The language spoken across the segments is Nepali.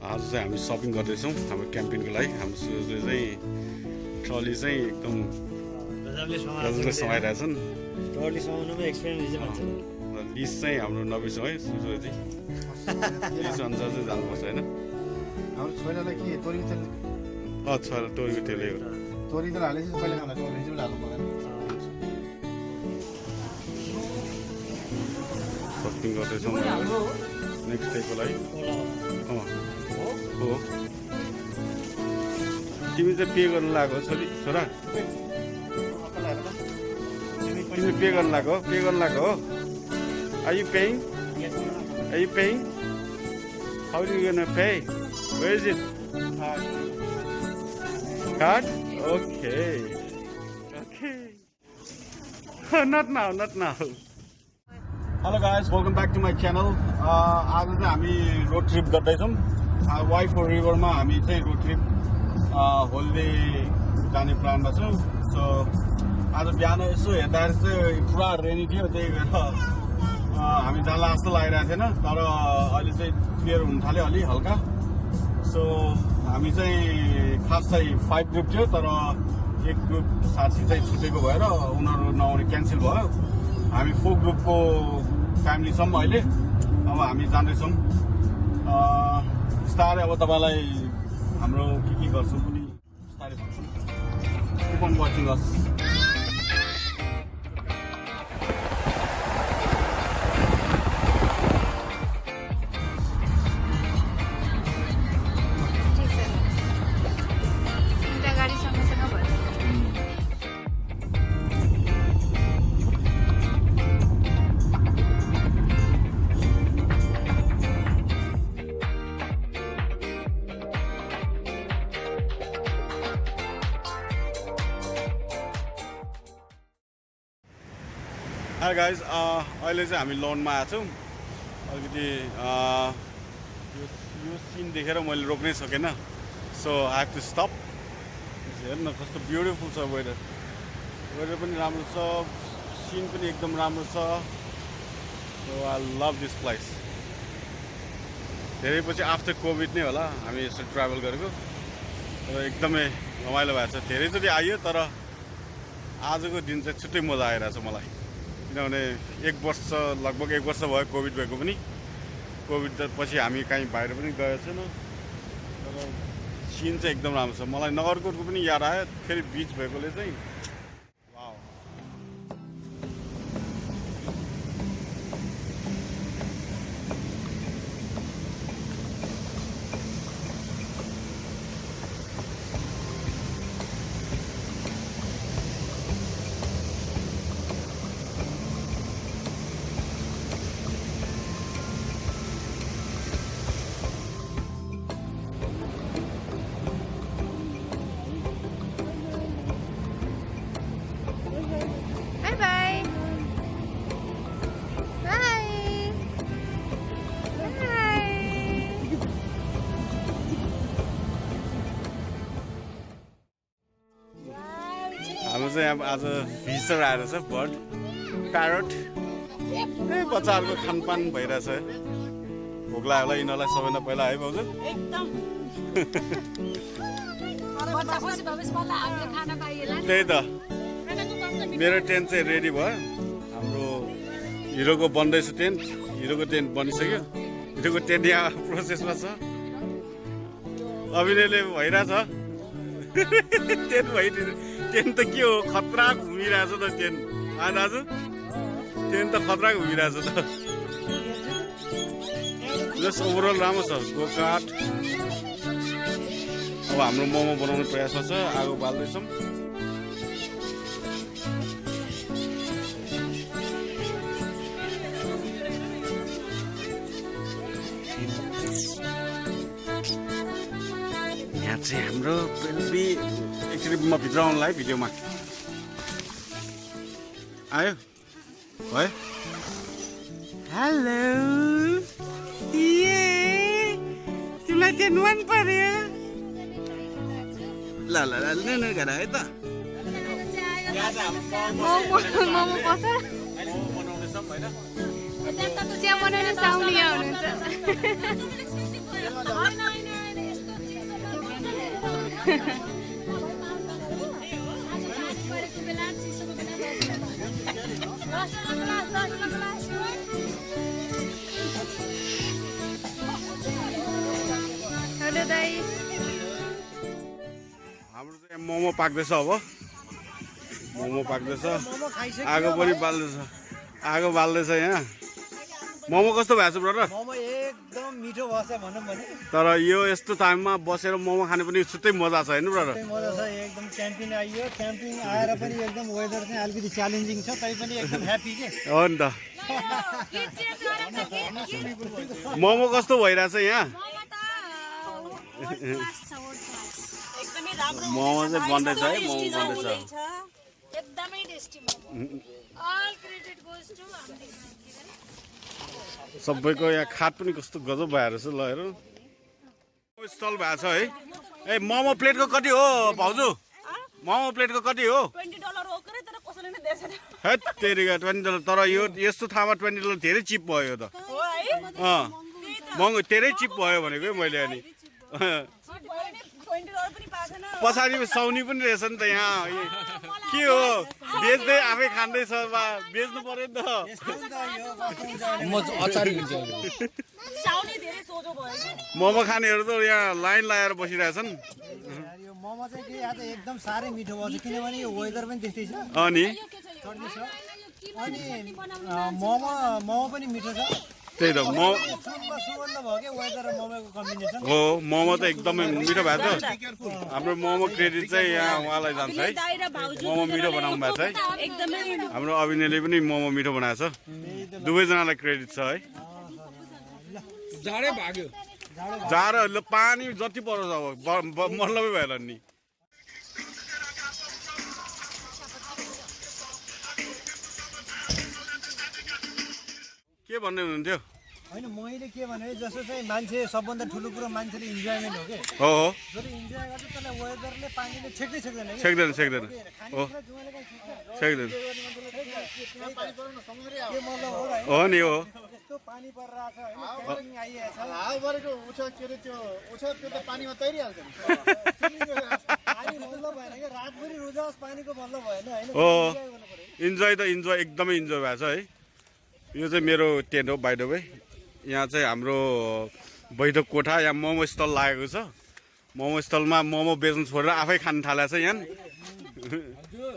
आज चाहिँ हामी सपिङ गर्दैछौँ हाम्रो क्याम्पिङको लागि। हाम्रो सुरजले चाहिँ ट्रली चाहिँ एकदम गजबले समाइरहेछन्। ट्रली समाउनुमा एक्सपिरियन्स हिजो भन्छ। लिस चाहिँ हाम्रो 90 है सुरजी। लिस अनुसार चाहिँ जानुपर्छ होइन। हाम्रो छोरालाई के तोरीको तेल छोरा तोरीको तेलै हो। तोरी त हालेपछि पहिला खाना तोरी चाहिँ हाल्नु पर्दैन। सपिङ गर्दैछौँ नेक्स्ट डेको लागि। हो तिमी चाहिँ पे गर्नु लाग्यो छोरा? तिमी पे गर्नु लाग्यो? पे गर्नु लाग्यो हो? Are you paying? Are you paying? How are you gonna pay? Where is it? Card? Okay. Okay. Not now, not now. Hello guys, welcome back to my channel. आज चाहिँ हामी रोड ट्रिप गर्दैछौँ। वाइफो रिभरमा हामी चाहिँ रोड ट्रिप होलडे जाने प्लानमा छौँ। सो आज बिहान यसो हेर्दाखेरि चाहिँ पुरा रेनी थियो, त्यही भएर हामी जाला जस्तो लागिरहेको थिएन। तर अहिले चाहिँ क्लियर हुन थाल्यो अलि हल्का। सो हामी चाहिँ खास चाहिँ 5 ग्रुप थियो, तर एक ग्रुप साथी चाहिँ छुटेको भएर उनीहरू नआउने क्यान्सल भयो। हामी 4 ग्रुपको फ्यामिली छौँ अहिले। अब हामी जाँदैछौँ बिस्तारै। अब तपाईँलाई हाम्रो के गर्छौँ पनि बिस्तारै भन्छौँ। Keep on watching us. Hi guys, अहिले चाहिँ हामी लोनमा आएको छौँ। अलिकति यो सिन देखेर मैले रोक्नै सकेन। So I have to stop. हेर्नु न कस्तो ब्युटिफुल छ वेदर। वेदर पनि राम्रो छ, सिन पनि एकदम राम्रो छ। So I love this place. धेरै पछि आफ्टर कोभिड नै होला हामी यसो ट्राभल गरेको, तर एकदमै रमाइलो भएको छ। धेरैचोटि आइयो, तर आजको दिन चाहिँ छुट्टै मजा आइरहेछ मलाई। किनभने लगभग एक वर्ष भयो कोभिड भएको पनि। कोभिड पछि हामी कहीँ बाहिर पनि गएको छैन, तर सिन चाहिँ एकदम राम्रो छ। मलाई नगरकोटको पनि याद आयो, फेरि बिच भएकोले चाहिँ। वाउ, हाम्रो चाहिँ अब आज भिजिटर आएर छ, बर्ड प्यारट। बच्चाहरूको खानपान भइरहेछ। भोक लाग्यो होला यिनीहरूलाई सबैभन्दा पहिला है भाउजू? त्यही त, मेरो टेन्ट चाहिँ रेडी भयो। हाम्रो हिरोको बन्दैछ टेन्ट। हिरोको टेन्ट बनिसक्यो। हिरोको टेन्ट यहाँ प्रोसेसमा छ। अभिनयले भइरहेछ टेन्ट त के हो, खतरा घुमिरहेछ त टेन्ट। दाजु टेन्ट त खतरा घुमिरहेछ त। जस ओभरअल राम्रो छ। गोकाठ। अब हाम्रो मोमो बनाउने प्रयासमा छ। आगो बाल्दैछौँ। यहाँ चाहिँ हाम्रो पेल्बी एकचोटि म भित्र आउनुलाई भिडियोमा आयो है। हेलो, तिमीलाई चाहिँ मन पर्यो? ल ल ल गर है त। मोमो पस बनाउँदैछौँ होइन। चिया बनाउन साउनी हुनुहुन्छ। हेलो दाई हाम्रो चाहिँ मोमो पाक्दैछ अब मोमो पाक्दैछ आगो पनि बाल्दैछ आगो बाल्दैछ यहाँ मोमो कस्तो भएको छ ब्रदर मोमो एकदम मिठो भएछ भनौँ भने तर यो यस्तो टाइममा बसेर मोमो खाने पनि छुट्टै मजा छ होइन ब्रदर मजा छ एकदम क्याम्पिङ आइयो क्याम्पिङ आएर पनि एकदम वेदर चाहिँ अलिकति च्यालेन्जिङ छ तै पनि एकदम ह्याप्पी के हो नि त मोमो कस्तो भइरहेछ यहाँ मोमो चाहिँ बन्दैछ है मोमो बन्दैछ एकदमै tasty momo all credit goes to सबैको यहाँ खाट पनि कस्तो गजब भएर छ ल हेर स्टल भएको छ है ए मोमो प्लेटको कति हो भाउजू मोमो प्लेटको कति हो $20 हो करे तर कसैले नै दिएछ हेट तेरिका $20 तर यो यस्तो ठाउँमा $20 धेरै चिप भयो यो त हो है महँगो धेरै चिप भयो भनेको मैले अनि $20 पनि पाएन पछाडि साउनी पनि रहेछ नि त यहाँ के हो बेच्दै आफै खाँदैछ बा बेच्नु पर्यो नि त साउनी धेरै सोझो भयो के मोमो खानेहरू त यहाँ लाइन लगाएर बसिरहेछन् यो मोमो चाहिँ के आज एकदम साह्रै मिठो भएछ किनभने यो वेदर पनि त्यस्तै छ अनि अनि मोमो पनि मिठो छ त्यही त सुनमा सुगन्ध भयो के वेदर र मोमोको कम्बिनेसन हो मोमो त एकदमै मिठो भएको छ हाम्रो मोमो क्रेडिट चाहिँ यहाँ उहाँलाई जान्छ है दाइ र भाउजू मोमो मिठो बनाउनु भएको छ है एकदमै हाम्रो अभिनयले पनि मोमो मिठो बनाएको छ दुवैजनालाई क्रेडिट छ है जाडो ल पानी जति परोस् अब मतलबै भएन नि के भन्दै हुनुहुन्थ्यो होइन मैले के भने जस्तो चाहिँ मान्छे सबभन्दा ठुलो कुरो मान्छेले इन्जोयमेन्ट हो कि हो हो जब इन्जोय गर्छ त्यसलाई वेदरले पानीले छेक्दै छेक्दैन कि सेक्दैन हो सेक्दैन के मतलब हो र हो नि हो यस्तो पानी परिरहेछ होइन आइरहेछ हावा बढेको उछा के अरे त्यो उछा त्यो त पानीमा तैरिहाल्छ नि पानी मतलब भएन कि रातभरि रोजाओस् पानीको मतलब भएन होइन हो इन्जोय त इन्जोय एकदमै इन्जोय भएको छ है यो चाहिँ मेरो टेन्ट हो बाइ द वे यहाँ चाहिँ हाम्रो बैठक कोठा यहाँ मोमो स्टल लागेको छ मोमो स्टलमा मोमो बेच्नु छोडेर आफै खान थालेको छ यहाँ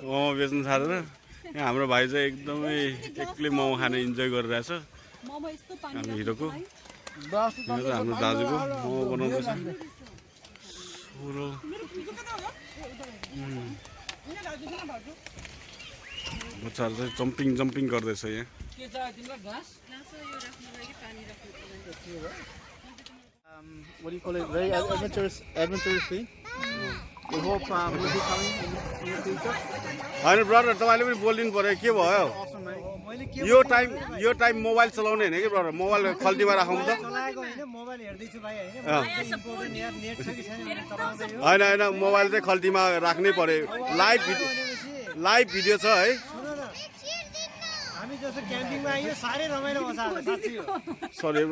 मोमो बेच्नु थालेर यहाँ हाम्रो भाइ चाहिँ एकदमै एक्लै मोमो खाने इन्जोय गरिरहेछ हाम्रो हिरोको यो चाहिँ हाम्रो दाजुको मोमो बनाउँदैछ बच्चाहरू चाहिँ जम्पिङ गर्दैछ यहाँ what do you call it? Very adventurous thing. We hope we'll be coming in the future. होइन ब्रदर तपाईँले पनि बोलिदिनु पर्यो के भयो Awesome, man. यो टाइम मोबाइल चलाउने होइन कि ब्रदर मोबाइल खल्तीमा राखौँ त चलाएको होइन मोबाइल हेर्दैछु भाइ होइन नेट छ कि छैन चलाउँदै हो होइन मोबाइल चाहिँ खल्तीमा राख्नै पर्यो लाइभ भिडियो छ है सुन न हामी जस्तो क्याम्पिङमा आइयो साह्रै रमाइलो भन्छ साँच्चै हो सरी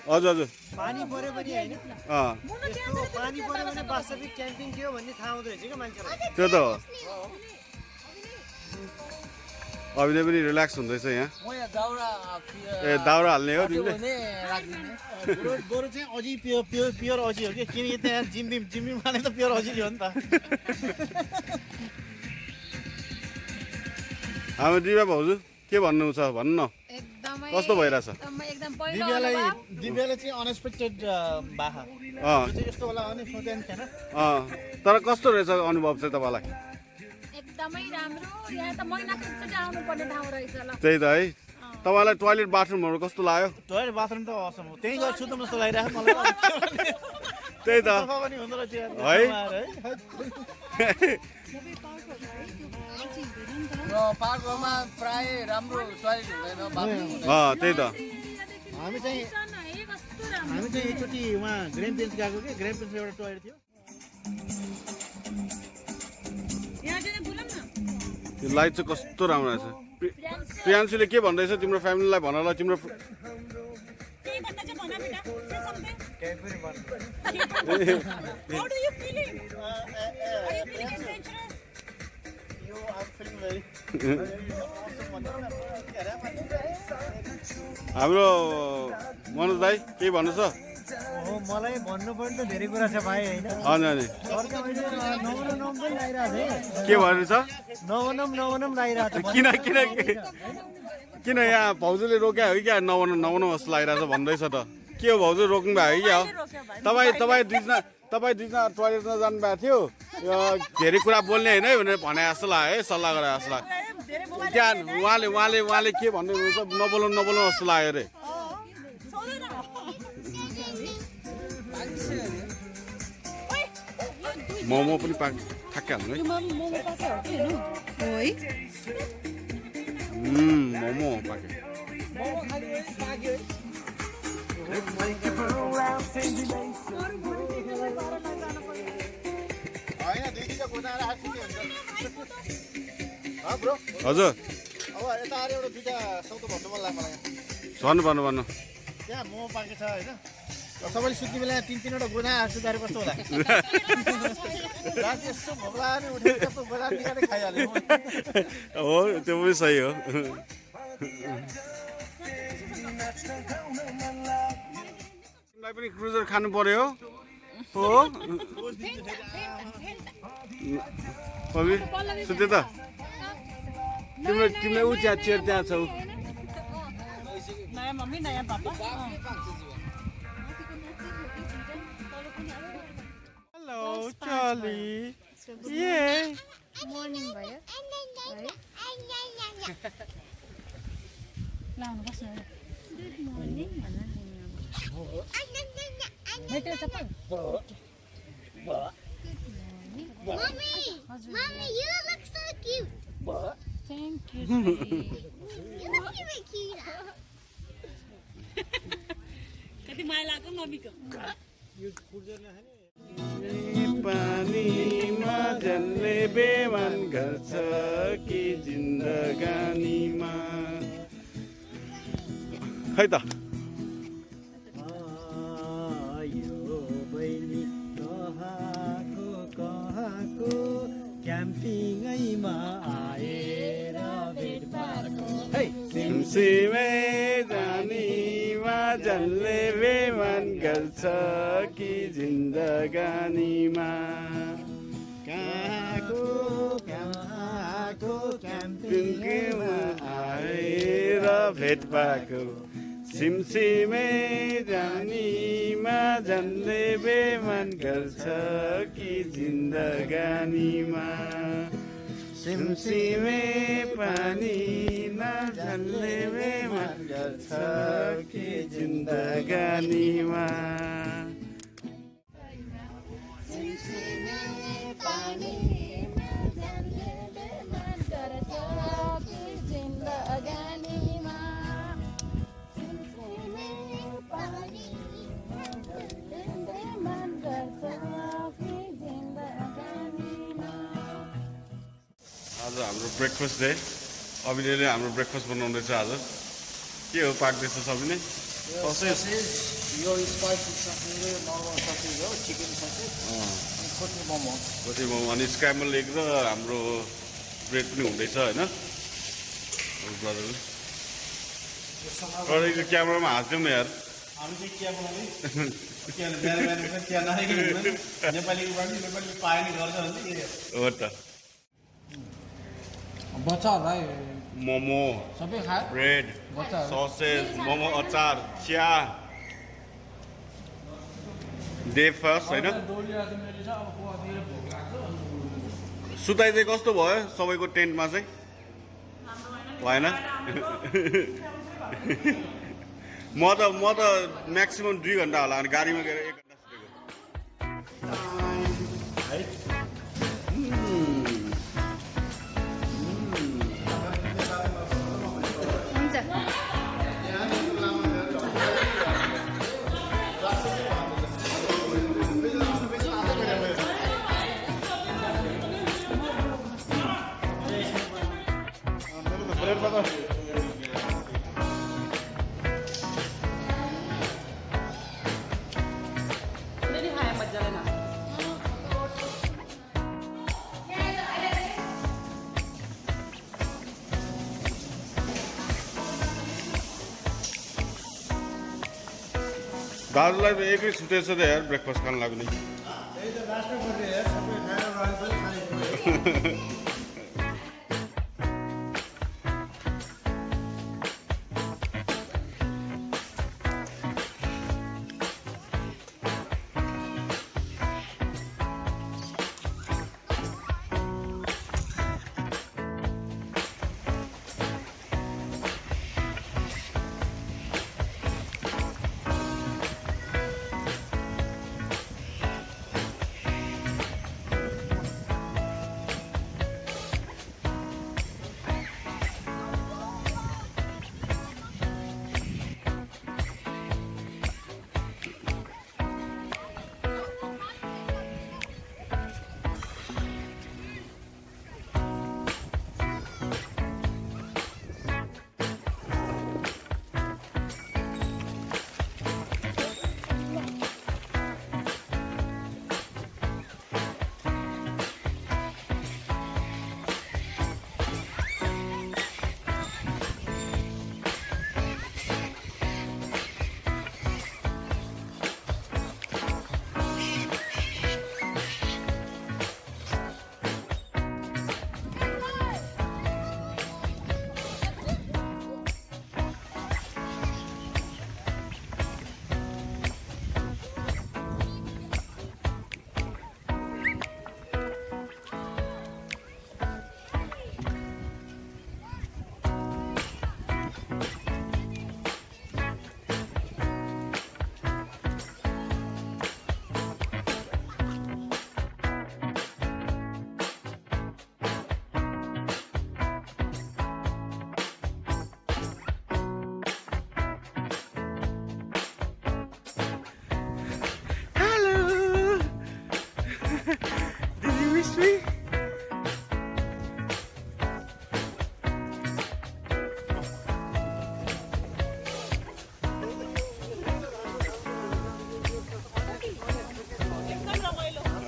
हजुर पानी पर्यो पनि होइन यस्तो पानी पर्यो भने वास्तविक क्याम्पिङ के हो भन्ने थाहा हुँदो रहेछ क्या मान्छेलाई त्यो त हो अभिनय पनि रिल्याक्स हुँदैछ यहाँ ए दाउरा हाल्ने हो तिमीले बरु चाहिँ अझै प्योर अझै हो कि किनकि त्यहाँ जिम्बिम खाने त प्योर अझै हो नि त हाम्रो दिव्या भाउजू के भन्नु छ भन्नु न एकदमै कस्तो भइरहेछ एकदम पहिलो दिव्यालाई चाहिँ अनएक्सपेक्टेड बाहा चाहिँ यस्तो होला भने सोचेन थिएन तर कस्तो रहेछ अनुभव चाहिँ तपाईँलाई एकदमै राम्रो यहाँ त महिनाको एकचोटि आउनु पर्ने ठाउँ रहेछ ल त्यही त है तपाईँलाई टोयलेट बाथरुमहरू कस्तो लाग्यो टोयलेट बाथरुम त असम हो त्यही गएर सुत्नु जस्तो लागिरहेको मलाई त्यही त सफा पनि हुँदो रहेछ है पार्कमा प्राय राम्रो टोयलेट हुँदैन त्यही त हामी चाहिँ एकचोटि उहाँ ग्रेम पेन्स गएको कि ग्रेम पेन्स एउटा टोयलेट थियो त्यो लाइट चाहिँ कस्तो राम्रो रहेछ प्रियान्शुले के भन्दैछ तिम्रो फ्यामिलीलाई भन ल तिम्रो केही पनि भन्नु How do you feeling? Are you feeling adventurous? I'm feeling very हाम्रो मनोज दाई के भन्नु छ हो मलाई भन्नुपर्ने त धेरै कुरा छ भाइ हैन अनि अर्को अहिले नवनम पनि लागिरहेको छ के भन्नु छ नवनम लागिरहेको छ किन यहाँ भाउजूले रोक्या हो क्या नवनु जस्तो लागिरहेछ भन्दैछ त के हो भाउजू रोक्नु भयो क्या तपाईँ दुईजना टोइलेटमा जानुभएको थियो धेरै कुरा बोल्ने होइन है भनेर भने जस्तो लाग्यो है सल्लाह गरे जस्तो लाग्यो त्यहाँ उहाँले के भन्नु हुन्छ नबोल्नु जस्तो लाग्यो अरे मोमो पनि ठ्याक्कै हाल्नु है मोमो पाक्यो हजुर अब यता आएर एउटा दुईटा सौतो भन्नु मन लाग्यो मलाई भन्नु त्यहाँ मोमो पाकेको छ होइन सबैले सुत्ने बेला 3-3वटा गोदा हाल्छु दारे कस्तो होला राति यसो भोक लाग्यो नि उठेर कस्तो गोदा निकालेर खाइहाल्यो हो त्यो पनि सही हो तिमीलाई पनि क्रुजर खानु पर्यो हो सुते त तिमीले ऊ चेयर त्यहाँ छौ नयाँ मम्मी नयाँ पापा हेलो चली ये मर्निङ भयो लाउनु बस्नु गुड मर्निङ भन्न भेटेर तपाईँ Mommy, you look so cute. Thank you You look even cute. कति माया लाग्यो मम्मीको पानीमा जन्ने बेमान गर्छ कि जिन्दगानीमा खै त क्याम्पिङैमा आएर भेट भएको सिमसिमे जानीमा जन्ले बेमान गर्छ कि जिन्दगानीमा कहाँको क्याम्पिङमा आएर भेट भएको सिमसिमे जानीमा जन्ले बेमान गर्छ कि जिन्दगानीमा सिमसिमे पानी नजल्ने बेमान गर्छ कि जिन्दगानीमा आज हाम्रो ब्रेकफास्ट डे अभिनयले हाम्रो ब्रेकफास्ट बनाउँदैछ आज के हो पाक्दैछ सबिने ससेज यो स्पाइसी ससेज नर्मल ससेज हो चिकन ससेज अनि खोर्नी मोमो अनि स्क्रैम्बल एग र हाम्रो ब्रेड पनि हुँदैछ होइन ब्रदरले क्यामेरामा हाँस्यौँ न यार हामी चाहिँ चिया बनाउने बिहान चिया नखाइकन हुँदैन नेपालीको पनि नेपाली पाएन गर्छ भने हो त बच्चाहरूलाई मोमो सबै खायो ब्रेड ससेज मोमो अचार चिया डे फर्स्ट होइन सुताइ चाहिँ कस्तो भयो सबैको टेन्टमा चाहिँ भएन म त म्याक्सिमम् 2 घन्टा होला अनि गाडीमा गएर 1 घन्टा सुतेको दाजुलाई त एकै सुतेछ त यार ब्रेकफास्ट खान लाग्ने त्यही त लास्टमा पर्ने यार सबै खाएर रह्यो पनि खाने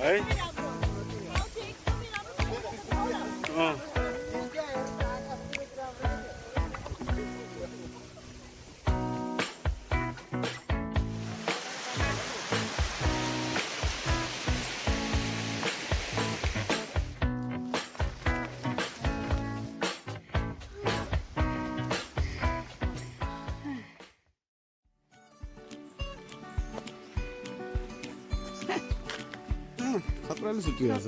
है खतराले सुतिरहेछ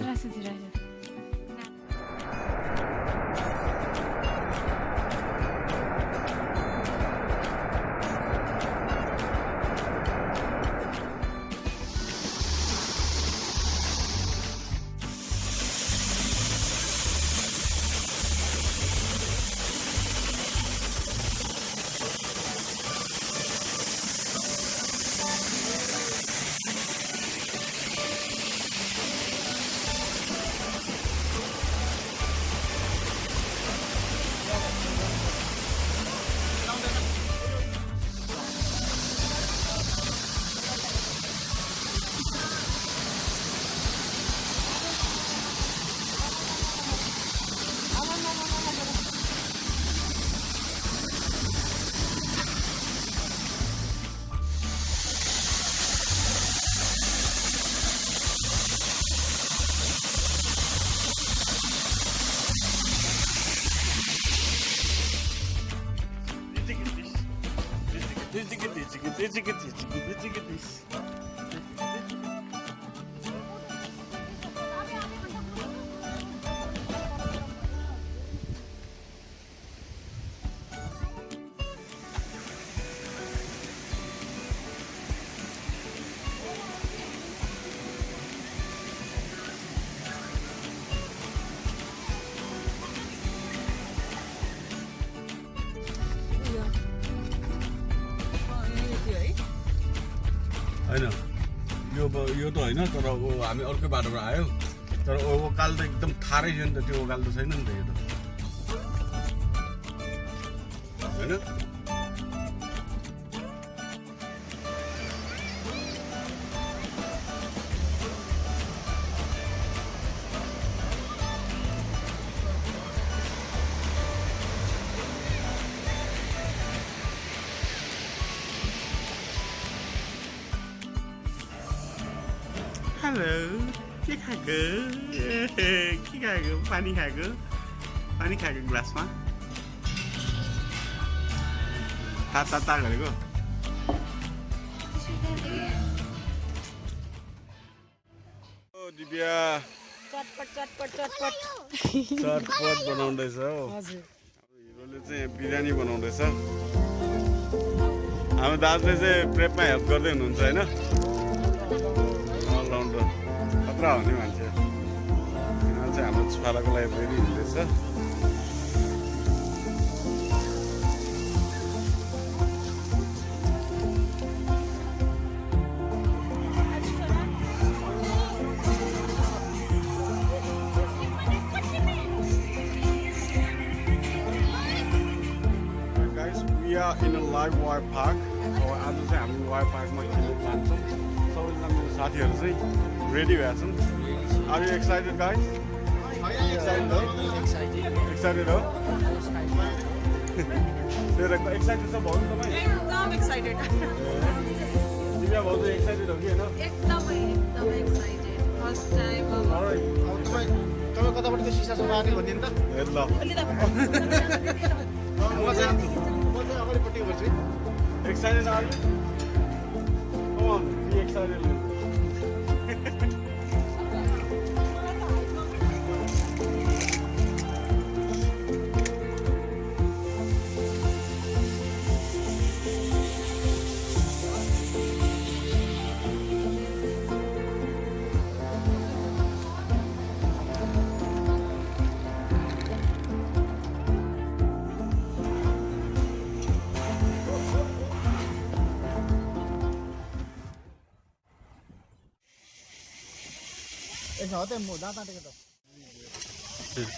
हैन यो त हैन तर हामी अर्कै बाटोबाट आयो तर ओकाल त एकदम थारै छ नि त त्यो ओकाल त छैन नि त यो त हैन हेलो के खाएको के खाएको पानी खाएको ग्लासमा ता गरेको ओ दिव्या चटपट बनाउँदैछ हो हिरोले चाहिँ बिरयानी बनाउँदैछ हाम्रो दाजुले चाहिँ प्रेपमा हेल्प गर्दै हुनुहुन्छ होइन अलराउन्डर खतरा हो नि मान्छे चाहिँ हाम्रो छुवालाको लागि रेडी हुँदैछ We are in a live wire park. आज चाहिँ हामी वायर पार्कमा खेल्न जान्छौँ सबैजना मेरो साथीहरू चाहिँ रेडी भएका छन् Are you excited guys? Excited हो? Excited हो? Excited छ भाउ तपाईँ? एकदम एक्साइटेड दिव्या भाउ चाहिँ excited हो कि होइन? एकदमै एक्साइटेड फर्स्ट टाइम Alright. तपाईँ कताबाट त्यो सिसा सफा गर्ने भन्ने नि त हेर ल म चाहिँ अगाडिपट्टि गर्छु Excited are you? Come on, be excited.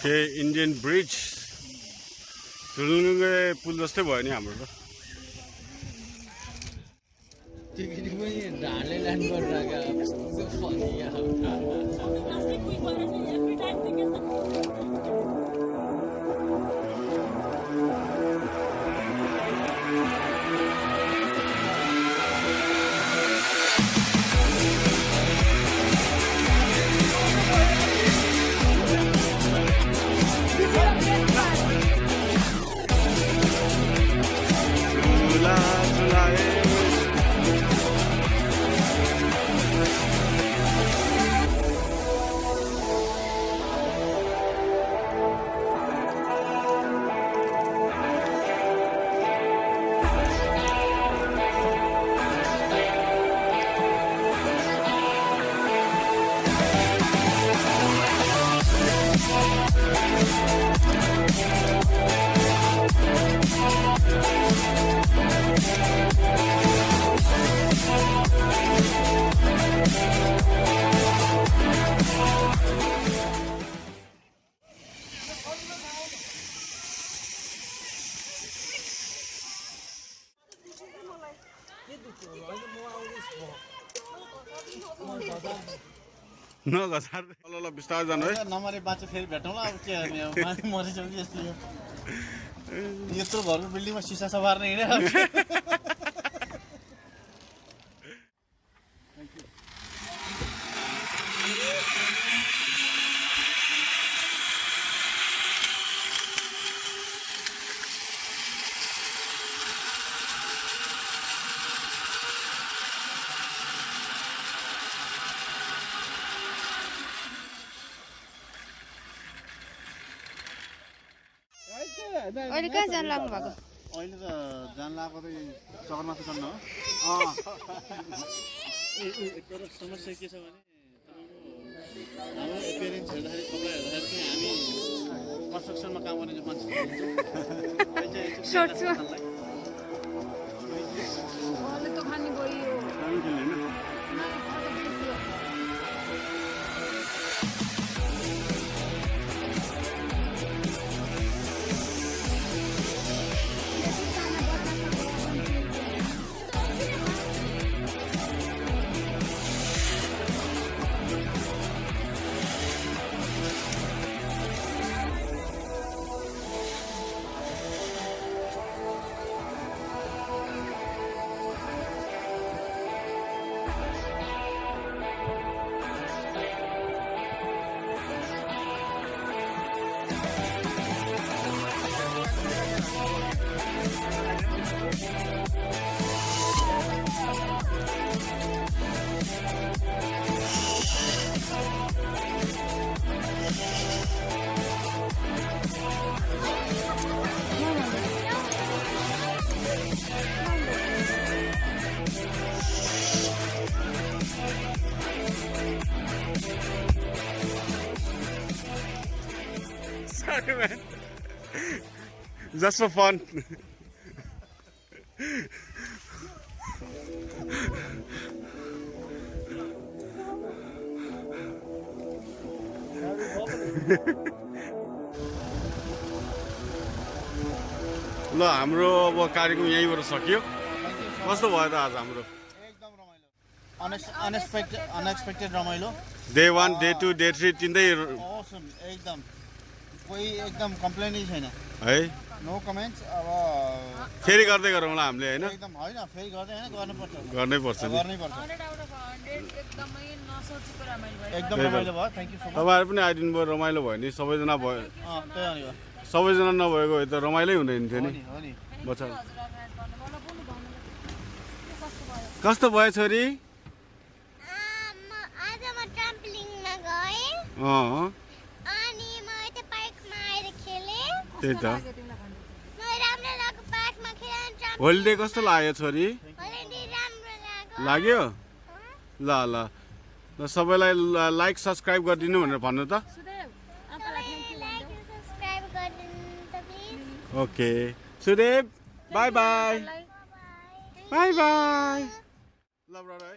के इन्डियन ब्रिज झुलुङ्गे पुल जस्तै भयो नि हाम्रो त ढाडले ल्यान्ड नघसार ल बिस्तारै जानु है नमरे बाँच्यो फेरि भेटौँला अब के गर्ने अब माथि मरिसक्यो जस्तो यो यत्रो घरको बिल्डिङमा सिसा सफार्न हिँडेर अहिले कहाँ जान लाग्नु भएको अहिले त जान लागेको चाहिँ सगरमाथा चढ्न हो तर समस्या के छ भने हाम्रो पेरेन्ट्स हेर्दाखेरि कपडा हेर्दाखेरि चाहिँ हामी कन्स्ट्रक्सनमा काम गर्ने जो मान्छे Sorry, man. Just for fun. ल हाम्रो अब कार्यक्रम यहीँबाट सकियो कस्तो भयो त आज हाम्रो एकदम रमाइलो अनएक्सपेक्टेड रमाइलो डे 1 डे 2 डे 3 तिनटै awesome एकदम कोही एकदम कम्प्लेनै छैन है नो कमेन्ट्स अब फेरि गर्दै गरौँला हामीले हैन एकदम हैन फेरि गर्दै हैन गर्नुपर्छ गर्नै पर्छ नि गर्नैपर्छ 100 out of 100 एकदमै नसोचेको रमाइलो भयो एकदम रमाइलो भयो थ्यांक यू सो मच तपाईहरु पनि आइदिनु भयो रमाइलो भयो नि सबैजना भयो त्यही अनि हो सबैजना नभएको भए त रमाइलै हुँदैन थियो नि हो नि बच्चा हजुर अर्गानाइज गर्नु मलाई पनि भन्नु कस्तो भयो कस्तो भयो छोरी आज म ट्राम्पोलिनमा गएँ अनि म यता पार्कमा आएर खेलेँ त्यही त मलाई राम्रो लाग्यो पार्कमा खेल्न होलिडे कस्तो लाग्यो छोरी होलिडे राम्रो लाग्यो लाग्यो ल ल ल सबैलाई लाइक सब्स्क्राइब गरिदिनु भनेर भन्नु त सुदेव सबैले लाइक र सब्स्क्राइब गरिदिनु त please okay Sudev by by by by ल ब्रदर